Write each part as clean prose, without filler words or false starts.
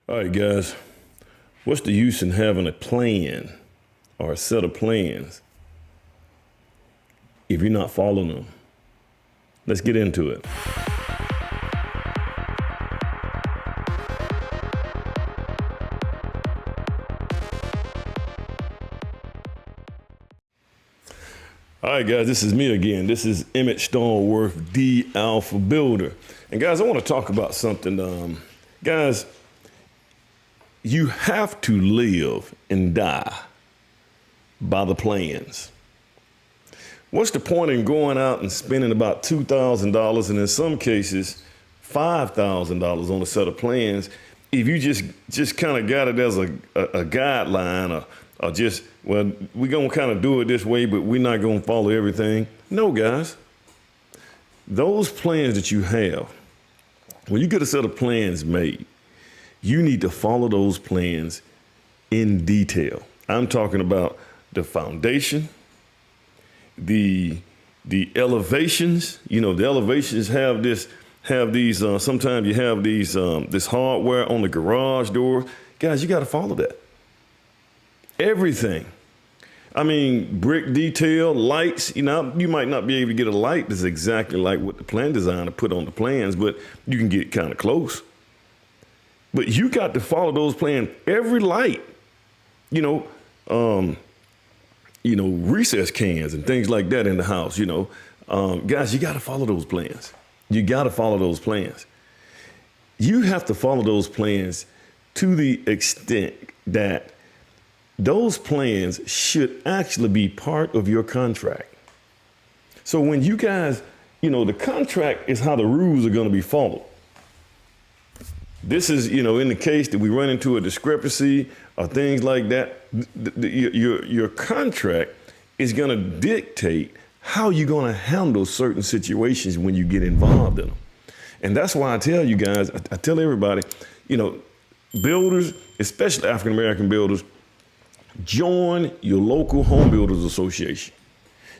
All right, guys, what's the use in having a plan or a set of plans if you're not following them? Let's get into it. All right, guys, this is me again. This is Emmett Stallworth, the Alpha Builder. And guys, I want to talk about something. Guys, you have to live and die by the plans. What's the point in going out and spending about $2,000 and in some cases $5,000 on a set of plans if you just kind of got it as a guideline or just, well, we're going to kind of do it this way, but we're not going to follow everything? No, guys. Those plans that you have, when you get a set of plans made, you need to follow those plans in detail. I'm talking about the foundation, the elevations. You know, the elevations have these. Sometimes you have this hardware on the garage door. Guys, you got to follow that. Everything. I mean, brick detail, lights. You know, you might not be able to get a light that's exactly like what the plan designer put on the plans, but you can get kind of close. But you got to follow those plans. Every light, recess cans and things like that in the house, guys, you got to follow those plans. You got to follow those plans. You have to follow those plans to the extent that those plans should actually be part of your contract. So when you guys, the contract is how the rules are going to be followed. This is, in the case that we run into a discrepancy or things like that, your contract is going to dictate how you're going to handle certain situations when you get involved in them. And that's why I tell you guys, I tell everybody, builders, especially African-American builders, join your local home builders association.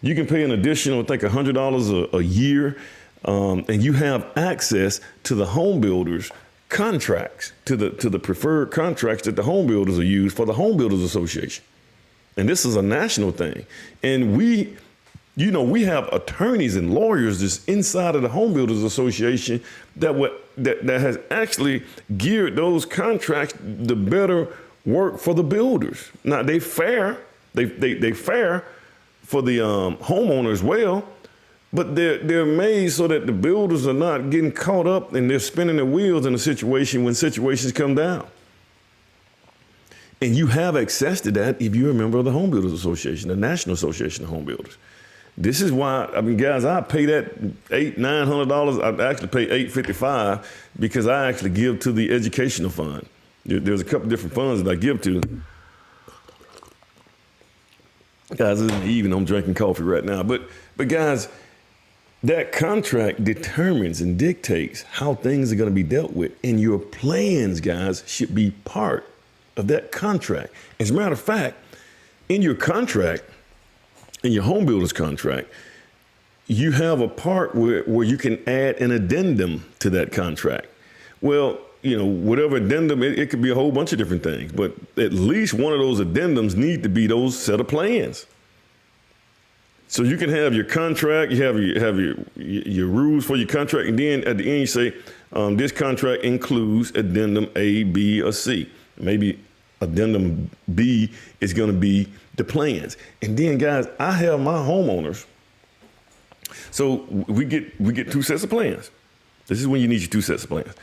You can pay an additional, I think, $100 a year, and you have access to the home builders contracts, to the preferred contracts that the home builders are used for the Home Builders Association. And this is a national thing. And we have attorneys and lawyers that's inside of the Home Builders Association that has actually geared those contracts to better work for the builders. Now they fair for the homeowner as well, but they're made so that the builders are not getting caught up and they're spinning their wheels in a situation when situations come down. And you have access to that if you're a member of the Home Builders Association, the National Association of Home Builders. This is why, guys, I pay that $900. I actually pay $855 because I actually give to the educational fund. There's a couple different funds that I give to. Guys, it's even, I'm drinking coffee right now. But guys, that contract determines and dictates how things are going to be dealt with. And your plans, guys, should be part of that contract. As a matter of fact, in your contract, in your home builder's contract, you have a part where you can add an addendum to that contract. Well, whatever addendum, it could be a whole bunch of different things, but at least one of those addendums need to be those set of plans. So you can have your contract, you have your rules for your contract, and then at the end you say, this contract includes addendum A, B, or C. Maybe addendum B is going to be the plans. And then, guys, I have my homeowners. So we get two sets of plans. This is when you need your two sets of plans.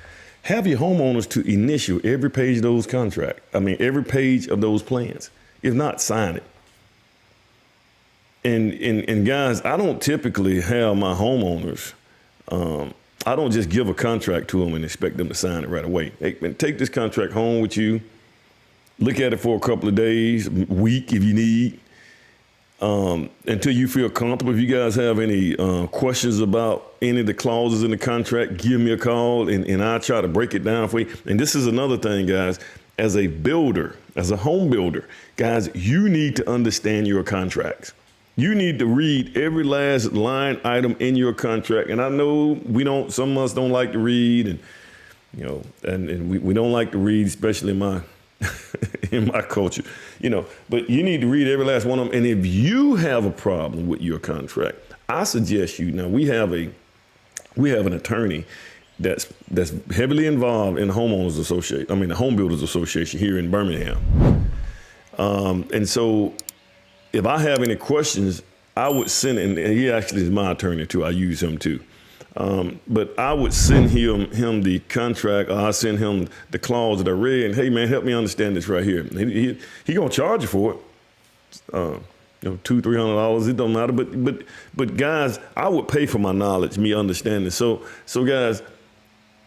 Have your homeowners to initial every page of those every page of those plans. If not, sign it. And guys, I don't typically have my homeowners, I don't just give a contract to them and expect them to sign it right away. Hey, man, take this contract home with you. Look at it for a couple of days, week if you need, until you feel comfortable. If you guys have any questions about any of the clauses in the contract, give me a call and I'll try to break it down for you. And this is another thing, guys. As a builder, as a home builder, guys, you need to understand your contracts. You need to read every last line item in your contract. And I know some of us don't like to read, and You know, and we don't like to read, especially in my in my culture, you know, but you need to read every last one of them. And if you have a problem with your contract, I suggest you, now we have an attorney that's heavily involved in the homeowners association. I mean, the home builders association here in Birmingham. And so if I have any questions, I would send, and he actually is my attorney too. I use him too. But I would send him the contract, or I send him the clause that I read, and hey man, help me understand this right here. He gonna charge you for it. You know, $200-300, it don't matter. But guys, I would pay for my knowledge, me understanding. So guys,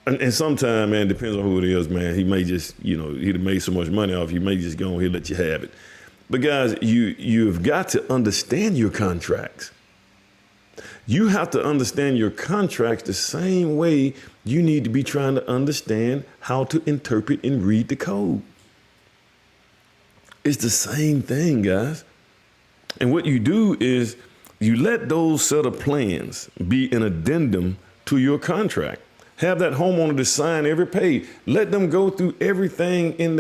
and sometimes, man, depends on who it is, man. He may just, you know, he'd have made so much money off, he may just go ahead and let you have it. But guys, you've got to understand your contracts. You have to understand your contracts the same way you need to be trying to understand how to interpret and read the code. It's the same thing, guys. And what you do is you let those set of plans be an addendum to your contract. Have that homeowner to sign every page. Let them go through everything in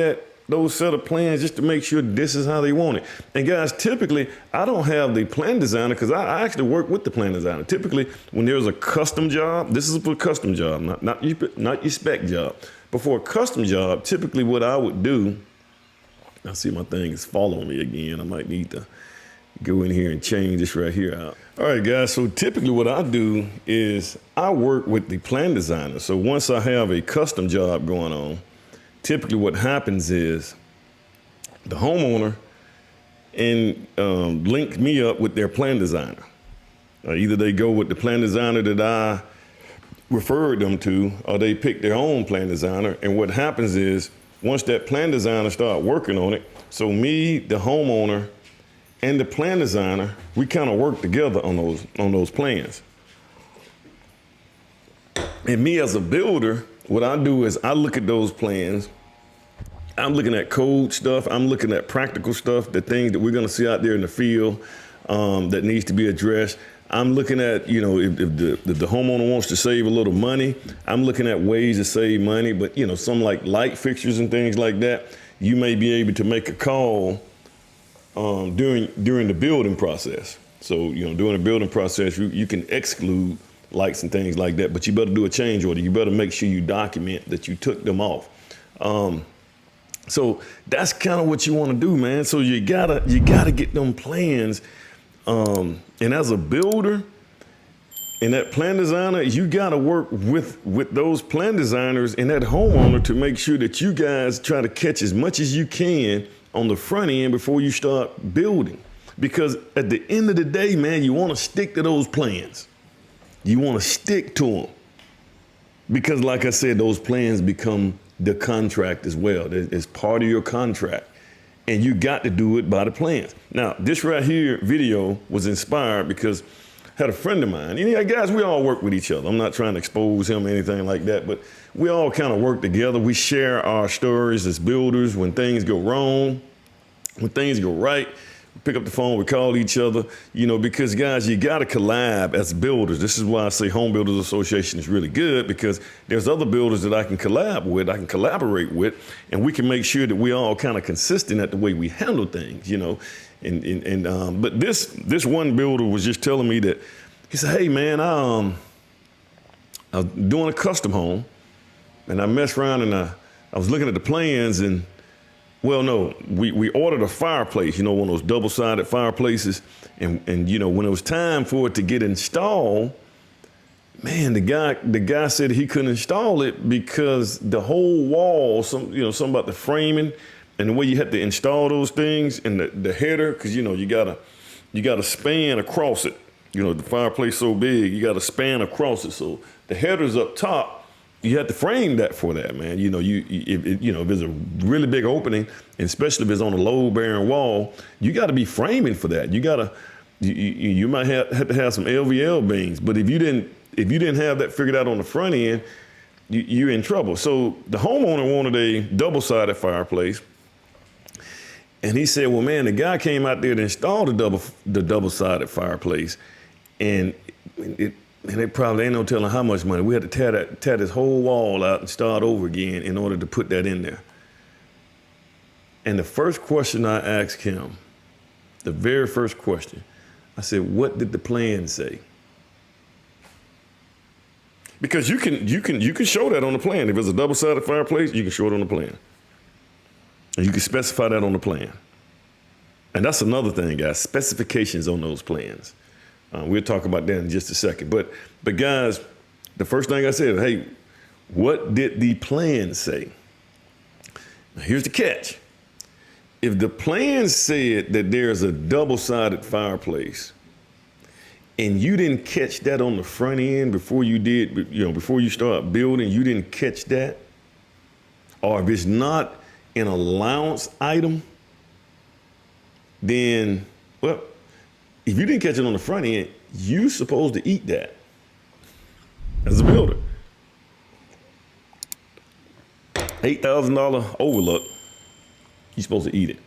those set of plans just to make sure this is how they want it. And guys, typically, I don't have the plan designer because I actually work with the plan designer. Typically, when there's a custom job, this is for a custom job, not your spec job. But for a custom job, typically what I would do, I see my thing is following me again. I might need to go in here and change this right here out. All right, guys, so typically what I do is I work with the plan designer. So once I have a custom job going on, typically what happens is the homeowner links me up with their plan designer. Either they go with the plan designer that I referred them to, or they pick their own plan designer. And what happens is once that plan designer start working on it, so me, the homeowner, and the plan designer, we kind of work together on those plans. And me as a builder, what I do is I look at those plans. I'm looking at code stuff. I'm looking at practical stuff, the things that we're going to see out there in the field that needs to be addressed. I'm looking at, you know, if the homeowner wants to save a little money, I'm looking at ways to save money. But, you know, some like light fixtures and things like that, you may be able to make a call during the building process. So, you know, during the building process, you can exclude lights and things like that, but you better do a change order. You better make sure you document that you took them off. So that's kind of what you want to do, man. So you gotta get them plans. And as a builder and that plan designer, you gotta work with those plan designers and that homeowner to make sure that you guys try to catch as much as you can on the front end before you start building. Because at the end of the day, man, you want to stick to those plans. You want to stick to them. Because like I said, those plans become the contract as well. It's part of your contract. And you got to do it by the plans. Now, this right here video was inspired because I had a friend of mine. And yeah, guys, we all work with each other. I'm not trying to expose him or anything like that, but we all kind of work together. We share our stories as builders when things go wrong, when things go right. We pick up the phone, we call each other, you know, because guys, you got to collab as builders. This is why I say Home Builders Association is really good, because there's other builders that I can collab with, I can collaborate with, and we can make sure that we all kind of consistent at the way we handle things, you know. But this one builder was just telling me that, he said, hey man, I was doing a custom home and I messed around and I was looking at the plans and, well, no, we ordered a fireplace, you know, one of those double-sided fireplaces. And you know, when it was time for it to get installed, man, the guy said he couldn't install it because the whole wall, something about the framing and the way you had to install those things and the header, because, you know, you gotta span across it. You know, the fireplace so big, you gotta span across it. So the header's up top. You have to frame that for that, man. You know, if there's a really big opening, and especially if it's on a load-bearing wall, you got to be framing for that. You might have to have some LVL beams, but if you didn't have that figured out on the front end, you're in trouble. So the homeowner wanted a double-sided fireplace, and he said, "Well, man, the guy came out there to install the double-sided fireplace, and and they probably ain't no telling how much money. We had to tear this whole wall out and start over again in order to put that in there. And the first question I asked him, the very first question, I said, "What did the plan say?" Because you can show that on the plan. If it's a double-sided fireplace, you can show it on the plan. And you can specify that on the plan. And that's another thing, guys, specifications on those plans. We'll talk about that in just a second. But guys, the first thing I said, hey, what did the plan say? Now, here's the catch. If the plan said that there's a double-sided fireplace and you didn't catch that on the front end before you before you start building, you didn't catch that, or if it's not an allowance item, then, well, if you didn't catch it on the front end, you're supposed to eat that as a builder. $8,000 overlook, you're supposed to eat it.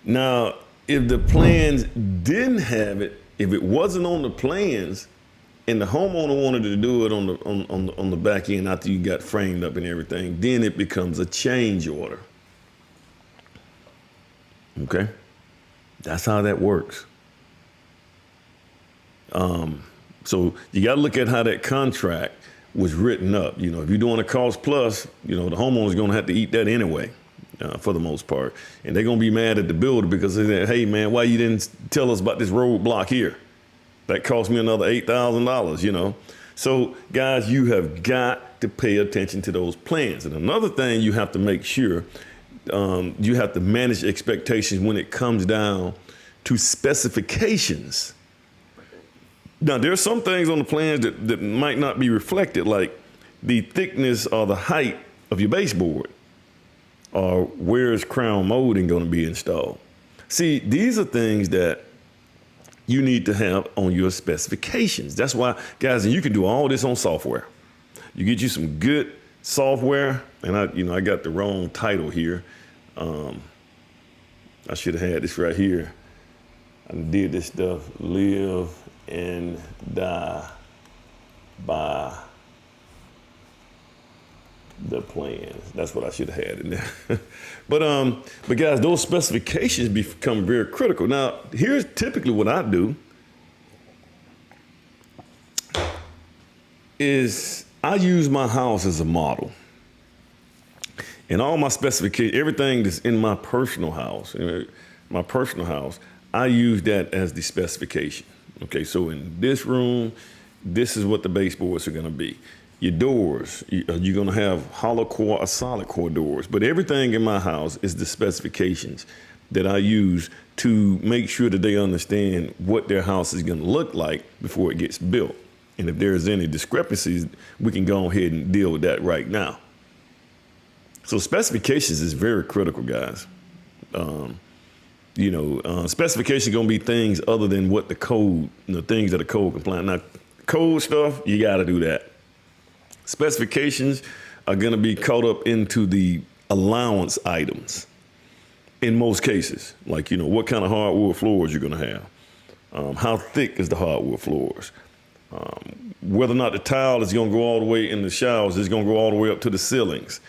Now, if the plans didn't have it, if it wasn't on the plans, and the homeowner wanted to do it on the back end after you got framed up and everything, then it becomes a change order. Okay, that's how that works. So you got to look at how that contract was written up. If you're doing a cost plus, the homeowner's going to have to eat that anyway, for the most part. And they're going to be mad at the builder because they say, hey, man, why you didn't tell us about this roadblock here? That cost me another $8,000, So, guys, you have got to pay attention to those plans. And another thing you have to make sure, you have to manage expectations when it comes down to specifications. Now, there's some things on the plans that might not be reflected, like the thickness or the height of your baseboard, or where is crown molding going to be installed. See, these are things that you need to have on your specifications. That's why, guys, and you can do all this on software. You get you some good software, and I got the wrong title here. I should have had this right here. I did this stuff, live and die by the plans. That's what I should have had in there. But guys, those specifications become very critical. Now, here's typically what I do is I use my house as a model. And all my specifications, everything that's in my personal house, I use that as the specification. Okay, so in this room, this is what the baseboards are going to be. Your doors, you're going to have hollow core or solid core doors. But everything in my house is the specifications that I use to make sure that they understand what their house is going to look like before it gets built. And if there's any discrepancies, we can go ahead and deal with that right now. So specifications is very critical, guys. Specifications going to be things other than what the code, things that are code compliant. Now, code stuff, you got to do that. Specifications are going to be caught up into the allowance items in most cases. Like, what kind of hardwood floors you're going to have. How thick is the hardwood floors? Whether or not the tile is going to go all the way in the showers, is going to go all the way up to the ceilings.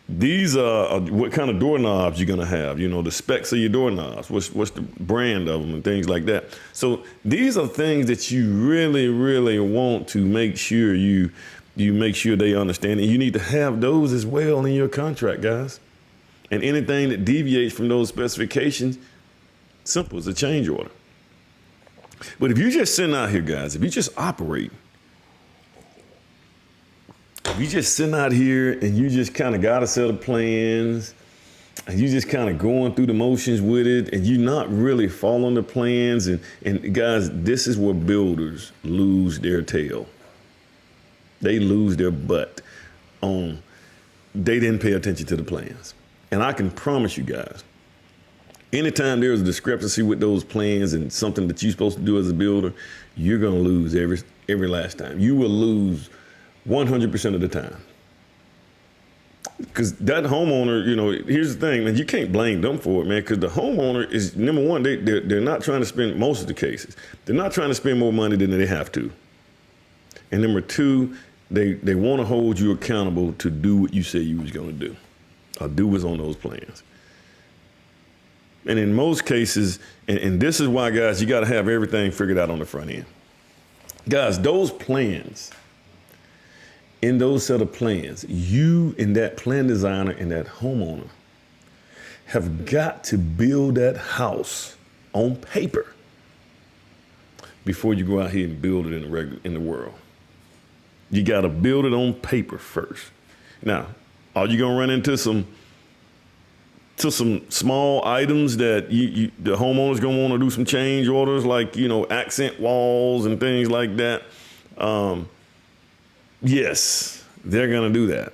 These are what kind of doorknobs you're going to have, the specs of your doorknobs, what's the brand of them and things like that. So these are things that you really, really want to make sure you make sure they understand. And you need to have those as well in your contract, guys. And anything that deviates from those specifications, simple as a change order. But if you just sitting out here, guys, if you just operate, if you just sitting out here and you just kind of got a set of plans and you just kind of going through the motions with it and you're not really following the plans, and guys, this is where builders lose their tail. They lose their butt they didn't pay attention to the plans. And I can promise you guys, anytime there's a discrepancy with those plans and something that you're supposed to do as a builder, you're going to lose every last time. You will lose 100% of the time. Because that homeowner, here's the thing, man, you can't blame them for it, man, because the homeowner is, number one, they're not trying to spend, most of the cases, they're not trying to spend more money than they have to. And number two, they want to hold you accountable to do what you said you was going to do, or do what's on those plans. And in most cases, and this is why, guys, you got to have everything figured out on the front end. Guys, those plans, in those set of plans, you and that plan designer and that homeowner have got to build that house on paper before you go out here and build it in the world. You got to build it on paper first. Now, are you going to run into some small items that the homeowner's going to want to do some change orders, like, accent walls and things like that? Yes, they're going to do that.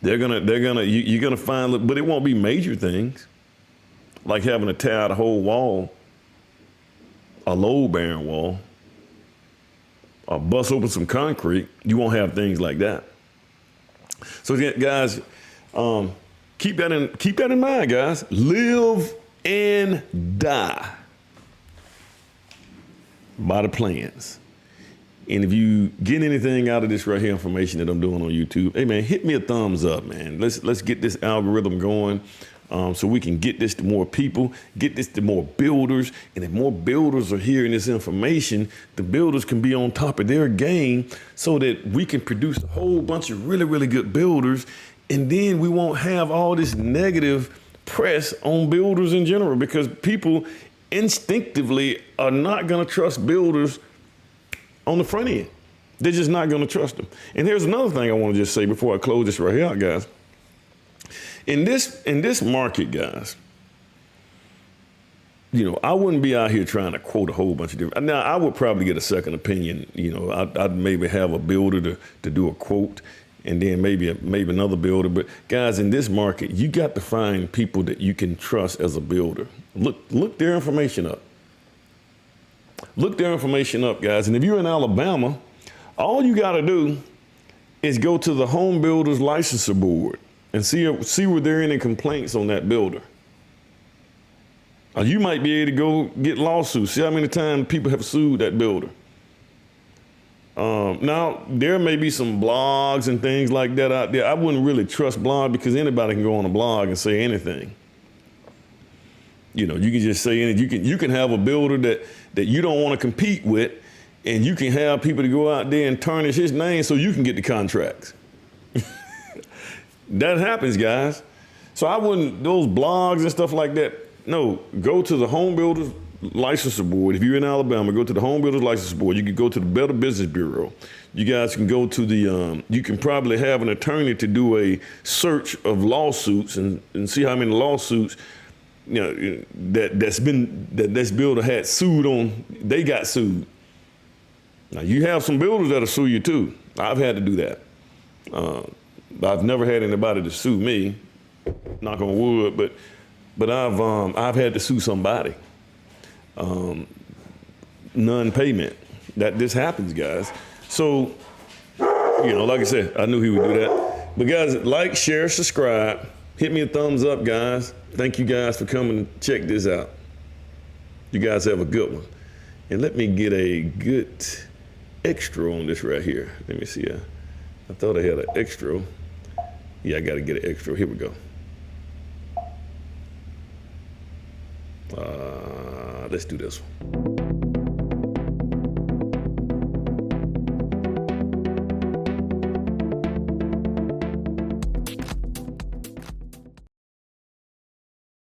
You're going to find, but it won't be major things like having to tear out a whole wall, a load-bearing wall, or bust open some concrete. You won't have things like that. So guys, keep that in mind, guys. Live and die by the plans. And if you get anything out of this right here information that I'm doing on YouTube, hey man, hit me a thumbs up, man. Let's get this algorithm going, so we can get this to more people, get this to more builders. And if more builders are hearing this information, the builders can be on top of their game so that we can produce a whole bunch of really, really good builders. And then we won't have all this negative press on builders in general, because people instinctively are not going to trust builders on the front end. They're just not going to trust them. And here's another thing I want to just say before I close this right here out, guys. In this market, guys, I wouldn't be out here trying to quote a whole bunch of different. Now, I would probably get a second opinion. I'd maybe have a builder to do a quote, and then maybe another builder. But guys, in this market, you got to find people that you can trust as a builder. Look their information up. Look their information up, guys. And if you're in Alabama, all you got to do is go to the Home Builders Licensing Board and see were there any complaints on that builder. You might be able to go get lawsuits. See how many times people have sued that builder. Now, there may be some blogs and things like that out there. I wouldn't really trust blogs, because anybody can go on a blog and say anything. You can just say anything. You can have a builder that you don't want to compete with, and you can have people to go out there and tarnish his name so you can get the contracts. That happens, guys. So I wouldn't, those blogs and stuff like that. No, go to the Home Builders Licensing Board. If you're in Alabama, go to the Home Builders Licensing Board. You can go to the Better Business Bureau. You guys can go to you can probably have an attorney to do a search of lawsuits and see how many lawsuits this builder had sued on. They got sued. Now you have some builders that'll sue you too. I've had to do that. I've never had anybody to sue me, knock on wood, but I've had to sue somebody. Non-payment. This happens, guys. So, like I said, I knew he would do that. But guys, like, share, subscribe. Hit me a thumbs up, guys. Thank you guys for coming and check this out. You guys have a good one. And let me get a good extra on this right here. Let me see. I thought I had an extra. Yeah, I got to get an extra. Here we go. Let's do this one.